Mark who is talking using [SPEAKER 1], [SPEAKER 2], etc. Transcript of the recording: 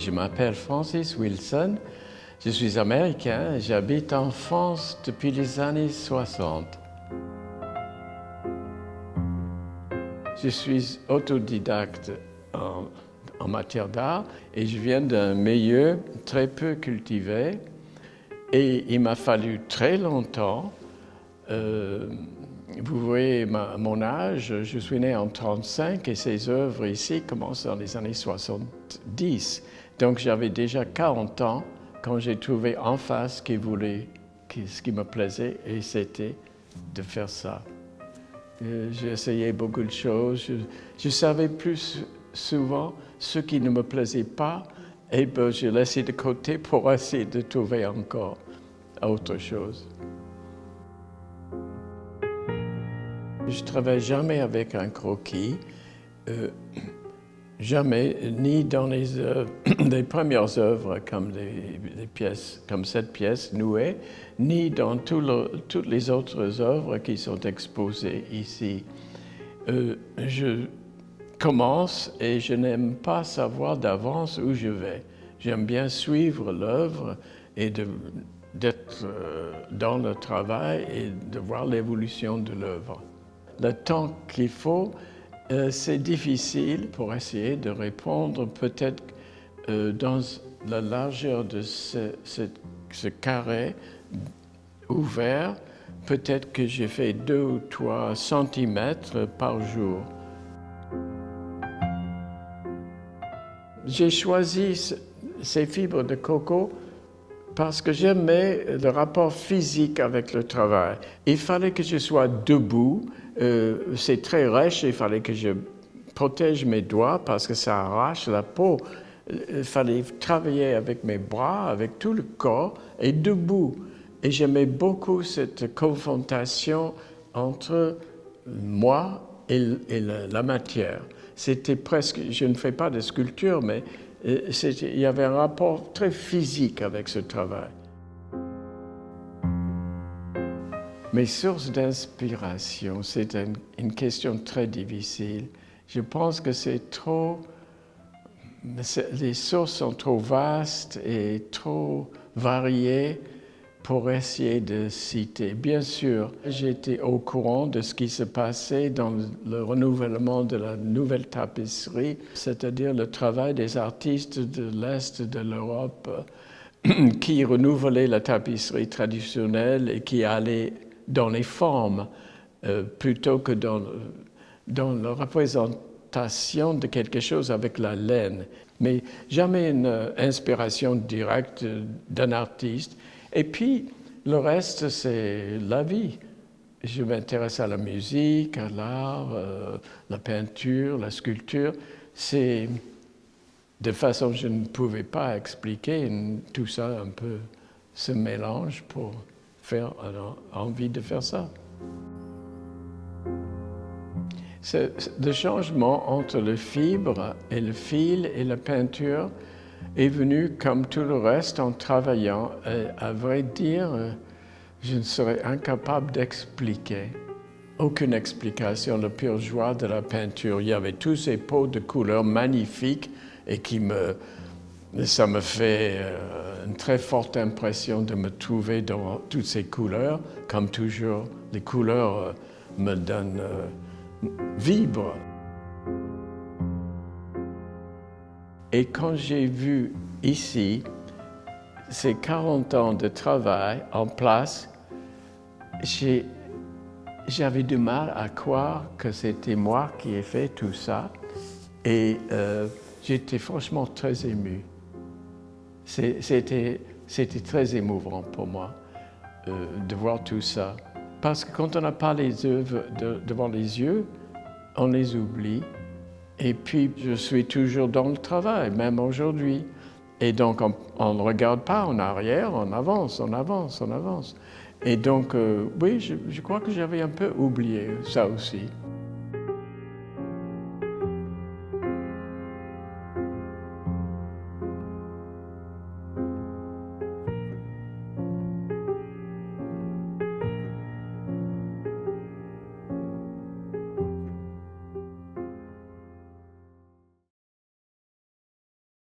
[SPEAKER 1] je m'appelle Francis Wilson, je suis américain et j'habite en France depuis les années 60. Je suis autodidacte en matière d'art et je viens d'un milieu très peu cultivé et il m'a fallu très longtemps. Vous voyez mon âge, je suis né en 1935 et ces œuvres ici commencent dans les années 70. Donc j'avais déjà 40 ans quand j'ai trouvé en face ce qui me plaisait et c'était de faire ça. J'ai essayé beaucoup de choses. Je savais plus souvent ce qui ne me plaisait pas et ben, je laissais de côté pour essayer de trouver encore autre chose. Je ne travaille jamais avec un croquis, jamais, ni dans les premières œuvres comme pièces, comme cette pièce nouée, ni dans toutes les autres œuvres qui sont exposées ici. Je commence et je n'aime pas savoir d'avance où je vais. J'aime bien suivre l'œuvre et d'être dans le travail et de voir l'évolution de l'œuvre. Le temps qu'il faut, c'est difficile pour essayer de répondre peut-être dans la largeur de ce carré ouvert, peut-être que j'ai fait 2 ou 3 centimètres par jour. J'ai choisi ces fibres de coco parce que j'aimais le rapport physique avec le travail. Il fallait que je sois debout. C'est très rêche, il fallait que je protège mes doigts parce que ça arrache la peau. Il fallait travailler avec mes bras, avec tout le corps et debout. Et j'aimais beaucoup cette confrontation entre moi et la matière. C'était presque, je ne fais pas de sculpture, mais il y avait un rapport très physique avec ce travail. Mes sources d'inspiration, c'est une question très difficile. Je pense que les sources sont trop vastes et trop variées pour essayer de citer. Bien sûr, j'étais au courant de ce qui se passait dans le renouvellement de la nouvelle tapisserie, c'est-à-dire le travail des artistes de l'Est de l'Europe qui renouvelaient la tapisserie traditionnelle et qui allaient dans les formes plutôt que dans la représentation de quelque chose avec la laine. Mais jamais une inspiration directe d'un artiste. Et puis, le reste, c'est la vie. Je m'intéresse à la musique, à l'art, la peinture, la sculpture. C'est de façon que je ne pouvais pas expliquer. Tout ça un peu se mélange pour faire envie de faire ça. Le changement entre le fibre et le fil et la peinture est venu comme tout le reste en travaillant. À vrai dire, je ne serais incapable d'expliquer. Aucune explication, la pure joie de la peinture. Il y avait tous ces pots de couleurs magnifiques et ça me fait une très forte impression de me trouver dans toutes ces couleurs. Comme toujours, les couleurs me donnent vibrent. Et quand j'ai vu ici ces 40 ans de travail en place, j'avais du mal à croire que c'était moi qui ai fait tout ça. Et j'étais franchement très ému. C'était très émouvant pour moi de voir tout ça. Parce que quand on n'a pas les œuvres devant les yeux, on les oublie. Et puis, je suis toujours dans le travail, même aujourd'hui. Et donc, on ne regarde pas en arrière, on avance, on avance, on avance. Et donc, oui, je crois que j'avais un peu oublié ça aussi.